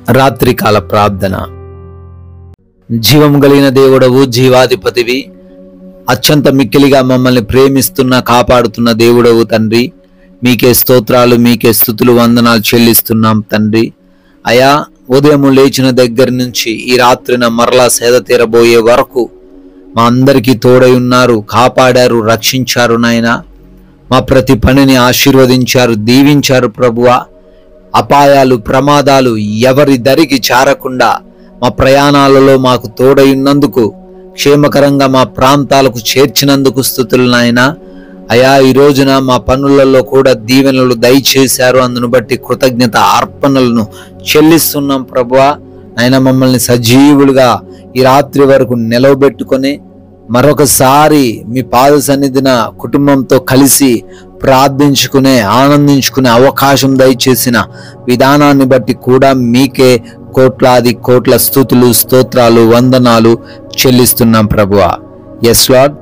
రాత్రికాల ప్రార్థన. జీవం కలిగిన దేవుడవు, జీవాధిపతివి, అత్యంత మిక్కిలిగా మమ్మల్ని ప్రేమిస్తున్న కాపాడుతున్న దేవుడవు తండ్రి. మీకే స్తోత్రాలు, మీకే స్తుతులు, వందనాలు చెల్లిస్తున్నాం తండ్రి. అయా, ఉదయం లేచిన దగ్గర నుంచి ఈ రాత్రిన మరలా సేద తీరబోయే వరకు మా అందరికీ తోడై ఉన్నారు, కాపాడారు, రక్షించారు నాయనా. మా ప్రతి పనిని ఆశీర్వదించారు, దీవించారు ప్రభువా. అపాయాలు, ప్రమాదాలు ఎవరి దరికి చేరకుండా మా ప్రయాణాలలో మాకు తోడై ఉన్నందుకు, క్షేమకరంగా మా ప్రాంతాలకు చేర్చినందుకు స్తుతులు నాయనా. అయా, ఈ రోజున మా పనులలో కూడా దీవెనలు దయచేశారు, అందును బట్టి కృతజ్ఞత అర్పణలను చెల్లిస్తున్నాం ప్రభువా. నాయన, మమ్మల్ని సజీవులుగా ఈ రాత్రి వరకు నిలవబెట్టుకొని మరొకసారి మీ పాద సన్నిధిన కుటుంబంతో కలిసి ప్రార్థించుకునే, ఆనందించుకునే అవకాశం దయచేసిన విధానాన్ని బట్టి కూడా మీకే కోట్లాది కోట్ల స్తుతులు, స్తోత్రాలు, వందనాలు చెల్లిస్తున్నాం ప్రభువా. ఎస్ లార్డ్,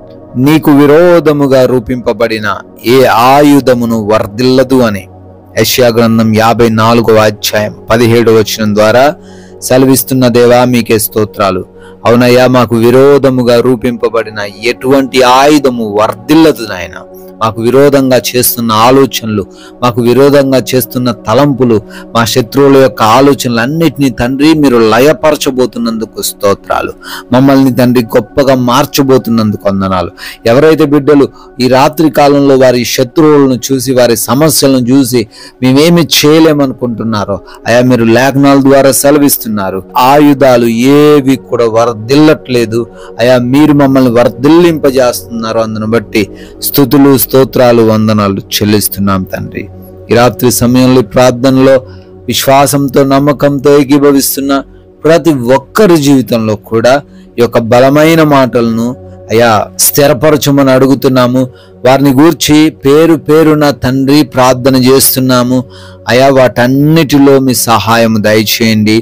నీకు విరోధముగా రూపింపబడిన ఏ ఆయుధమును వర్ధిల్లదు అని యెషయా గ్రంథం 54వ అధ్యాయం 17వ వచనం ద్వారా సెలవిస్తున్న దేవా, మీకే స్తోత్రాలు. అవునయ్యా, మాకు విరోధముగా రూపింపబడిన ఎటువంటి ఆయుధము వర్ధిల్లదు నాయన. మాకు విరోధంగా చేస్తున్న ఆలోచనలు, మాకు విరోధంగా చేస్తున్న తలంపులు, మా శత్రువుల యొక్క ఆలోచనలు అన్నిటినీ తండ్రి మీరు లయపరచబోతున్నందుకు స్తోత్రాలు. మమ్మల్ని తండ్రి గొప్పగా మార్చబోతున్నందుకు వందనాలు. ఎవరైతే బిడ్డలు ఈ రాత్రి కాలంలో వారి శత్రువులను చూసి, వారి సమస్యలను చూసి మేమేమి చేయలేమనుకుంటున్నారో, అయా మీరు లేఖనాల ద్వారా సెలవిస్తున్నారు, ఆయుధాలు ఏవి కూడా వర్ధిల్లట్లేదు. అయా, మీరు మమ్మల్ని వర్ధిల్లింపజేస్తున్నారు. అందును బట్టి స్తుతులు, స్తోత్రాలు, వందనాలు చెల్లిస్తున్నాం తండ్రి. ఈ రాత్రి సమయంలో ప్రార్థనలో విశ్వాసంతో, నమ్మకంతో ఏకీభవిస్తున్న ప్రతి ఒక్కరి జీవితంలో కూడా ఈ యొక్క బలమైన మాటలను అయా స్థిరపరచమని అడుగుతున్నాము. వారిని గూర్చి పేరు పేరున తండ్రి ప్రార్థన చేస్తున్నాము. అయా, వాటన్నిటిలో మీ సహాయం దయచేయండి.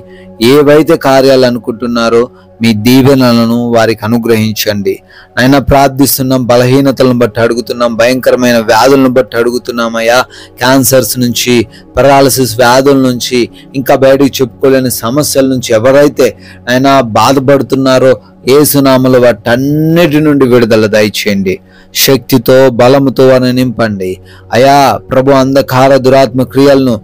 ఏవైతే కార్యాలు అనుకుంటున్నారో మీ దీవెనలను వారికి అనుగ్రహించండి. నాయన, ప్రార్థిస్తున్నాం, బలహీనతలను బట్టి అడుగుతున్నాం, భయంకరమైన వ్యాధులను బట్టి అడుగుతున్నాం. అయ్యా, క్యాన్సర్స్ నుంచి, పెరాలసిస్ వ్యాధుల నుంచి, ఇంకా బయటకు చెప్పుకోలేని సమస్యల నుంచి ఎవరైతే ఆయన బాధపడుతున్నారో యేసునామములో వాటన్నిటి నుండి విడుదల దయచేయండి. శక్తితో, బలముతో వారిని నింపండి. అయా ప్రభు, అంధకార దురాత్మ క్రియలను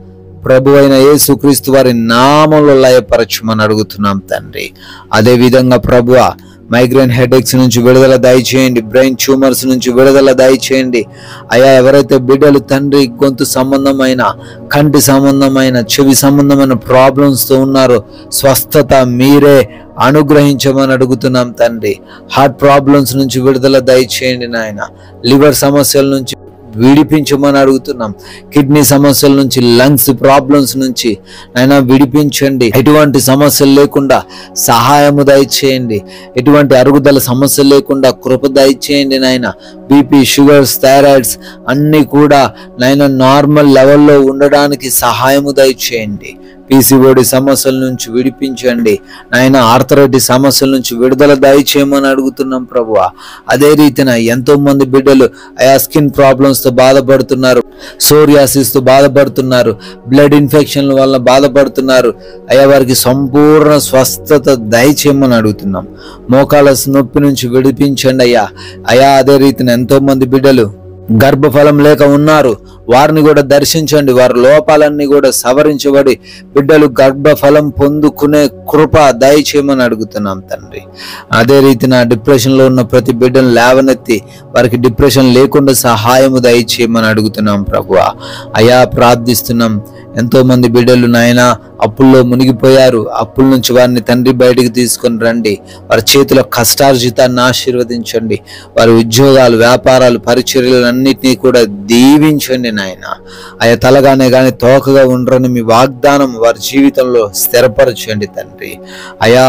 ప్రభు అయిన యేసుక్రీస్తు వారి నామంలో లయపరచమని అడుగుతున్నాం తండ్రి. అదే విధంగా ప్రభువ, మైగ్రేన్ హెడేక్స్ నుంచి విడుదల దయచేయండి, బ్రెయిన్ ట్యూమర్స్ నుంచి విడుదల దయచేయండి. అయా, ఎవరైతే బిడ్డలు తండ్రి గొంతు సంబంధమైన, కంటి సంబంధమైన, చెవి సంబంధమైన ప్రాబ్లమ్స్తో ఉన్నారో స్వస్థత మీరే అనుగ్రహించమని అడుగుతున్నాం తండ్రి. హార్ట్ ప్రాబ్లమ్స్ నుంచి విడుదల దయచేయండి నాయన. లివర్ సమస్యల నుంచి విడిపించమని అడుగుతున్నాం. కిడ్నీ సమస్యల నుంచి, లంగ్స్ ప్రాబ్లమ్స్ నుంచి నాయన విడిపించండి. ఎటువంటి సమస్యలు లేకుండా సహాయము దయచేయండి. ఎటువంటి అరుగుదల సమస్యలు లేకుండా కృప దయచేయండి నాయన. బీపీ, షుగర్స్, థైరాయిడ్స్ అన్నీ కూడా నాయన నార్మల్ లెవెల్లో ఉండడానికి సహాయము దయచేయండి. పీసీఓడి సమస్యల నుంచి విడిపించండి నాయన. ఆర్థరైటిస్ సమస్యల నుంచి విడుదల దయచేయమని అడుగుతున్నాం ప్రభువా. అదే రీతిన ఎంతో మంది బిడ్డలు ఆయా స్కిన్ ప్రాబ్లమ్స్ తో బాధపడుతున్నారు, సోరియాసిస్ తో బాధపడుతున్నారు, బ్లడ్ ఇన్ఫెక్షన్ల వల్ల బాధపడుతున్నారు. అయా, వారికి సంపూర్ణ స్వస్థత దయచేయమని అడుగుతున్నాం. మోకాళ్ళ నొప్పి నుంచి విడిపించండి అయ్యా. అయా, అదే రీతిన ఎంతో మంది బిడ్డలు గర్భఫలం లేక ఉన్నారు, వారిని కూడా దర్శించండి. వారి లోపాలన్నీ కూడా సవరించబడి బిడ్డలు గర్భఫలం పొందుకునే కృప దయచేయమని అడుగుతున్నాం తండ్రి. అదే రీతిన డిప్రెషన్లో ఉన్న ప్రతి బిడ్డను లేవనెత్తి వారికి డిప్రెషన్ లేకుండా సహాయము దయచేయమని అడుగుతున్నాం ప్రభువా. అయా, ప్రార్థిస్తున్నాం. ఎంతో మంది బిడ్డలు నాయన అప్పుల్లో మునిగిపోయారు. అప్పుల నుంచి వారిని తండ్రి బయటికి తీసుకొని రండి. వారి చేతిలో కష్టార్జితాన్ని ఆశీర్వదించండి. వారి ఉద్యోగాలు, వ్యాపారాలు, పరిచర్యలు అన్నిటినీ కూడా దీవించండి నాయన. ఆయా తలగానే కానీ తోకగా ఉండరని మీ వాగ్దానం వారి జీవితంలో స్థిరపరచండి తండ్రి. అయా,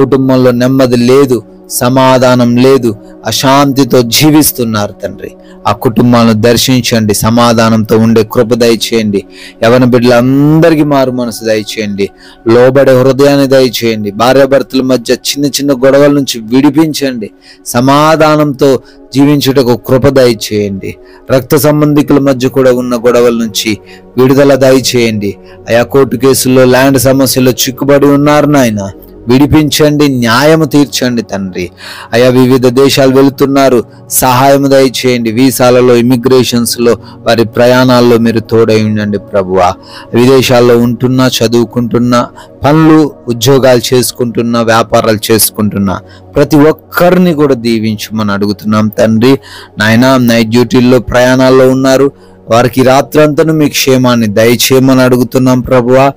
కుటుంబంలో నెమ్మది లేదు, సమాధానం లేదు, అశాంతితో జీవిస్తున్నారు తండ్రి. ఆ కుటుంబాలను దర్శించండి, సమాధానంతో ఉండే కృప దయచేయండి. యవన బిడ్డలందరికీ మారు మనసు దయచేయండి, లోబడే హృదయాన్ని దయచేయండి. భార్యాభర్తల మధ్య చిన్న చిన్న గొడవల నుంచి విడిపించండి, సమాధానంతో జీవించుటకు కృప దయచేయండి. రక్త సంబంధికుల మధ్య కూడా ఉన్న గొడవల నుంచి విడుదల దయచేయండి. ఆయా కోర్టు కేసుల్లో, ల్యాండ్ సమస్యల్లో చిక్కుబడి ఉన్నారు నాయన, విడిపించండి, న్యాయము తీర్చండి తండ్రి. అయా వివిధ దేశాలు వెళుతున్నారు, సహాయం దయచేయండి. వీసాలలో, ఇమిగ్రేషన్స్లో, వారి ప్రయాణాల్లో మీరు తోడై ఉండండి ప్రభువా. విదేశాల్లో ఉంటున్నా, చదువుకుంటున్నా, పనులు ఉద్యోగాలు చేసుకుంటున్నా, వ్యాపారాలు చేసుకుంటున్నా ప్రతి ఒక్కరిని కూడా దీవించమని అడుగుతున్నాం తండ్రి. నాయన నైట్ డ్యూటీల్లో, ప్రయాణాల్లో ఉన్నారు, వారికి రాత్రంతను మీ క్షేమాన్ని దయచేయమని అడుగుతున్నాం ప్రభువా.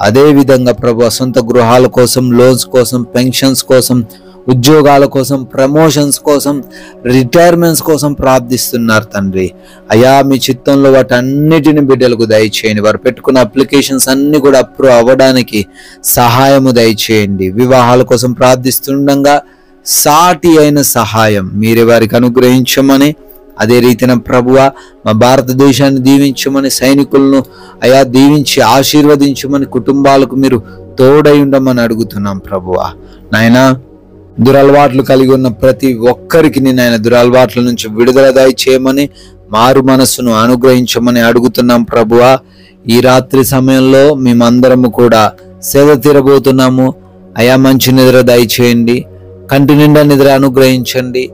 అదే విధంగా ప్రభు సొంత గృహాల కోసం, లోన్స్ కోసం, పెన్షన్స్ కోసం, ఉద్యోగాల కోసం, ప్రమోషన్స్ కోసం, రిటైర్మెంట్స్ కోసం ప్రార్థిస్తున్నారు తండ్రి. అయా మీ చిత్తంలో వాటన్నిటిని బిడ్డలకు దయచేయండి. వారు పెట్టుకున్న అప్లికేషన్స్ అన్ని కూడా అప్రూవ్ అవ్వడానికి సహాయము దయచేయండి. వివాహాల కోసం ప్రార్థిస్తుండగా సాటి అయిన సహాయం మీరే వారికి అనుగ్రహించమని, అదే రీతిన ప్రభువా మా భారతదేశాన్ని దీవించమని, సైనికులను అయా దీవించి ఆశీర్వదించమని, కుటుంబాలకు మీరు తోడై ఉండమని అడుగుతున్నాం ప్రభువా. నాయనా దురలవాట్లు కలిగి ఉన్న ప్రతి ఒక్కరికి నాయన దురలవాట్ల నుంచి విడుదల దయచేయమని, మారు మనస్సును అనుగ్రహించమని అడుగుతున్నాం ప్రభువా. ఈ రాత్రి సమయంలో మేమందరము కూడా సేద తీరబోతున్నాము. అయా మంచి నిద్ర దయచేయండి, కంటి నిండా నిద్ర అనుగ్రహించండి.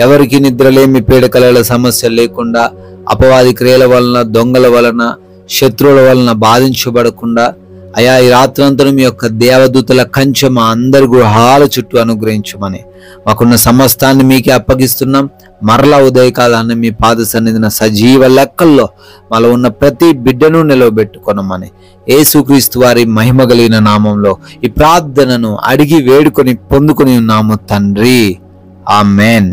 ఎవరికి నిద్రలేమి, పీడకలల సమస్య లేకుండా, అపవాది క్రియల వలన, దొంగల వలన, శత్రువుల వలన బాధించబడకుండా అయా ఈ రాత్రంతా మీ యొక్క దేవదూతల కంచె మా అందరి గృహాల చుట్టూ అనుగ్రహించమని, మాకున్న సమస్తాన్ని మీకే అప్పగిస్తున్నాం. మరలా ఉదయకాలాన్ని మీ పాద సన్నిధిన సజీవ లెక్కల్లో మాలో ఉన్న ప్రతి బిడ్డను నిలవబెట్టుకొనమని యేసుక్రీస్తు వారి మహిమ కలిగిన నామంలో ఈ ప్రార్థనను అడిగి వేడుకొని పొందుకొని ఉన్నాము తండ్రి. ఆమెన్.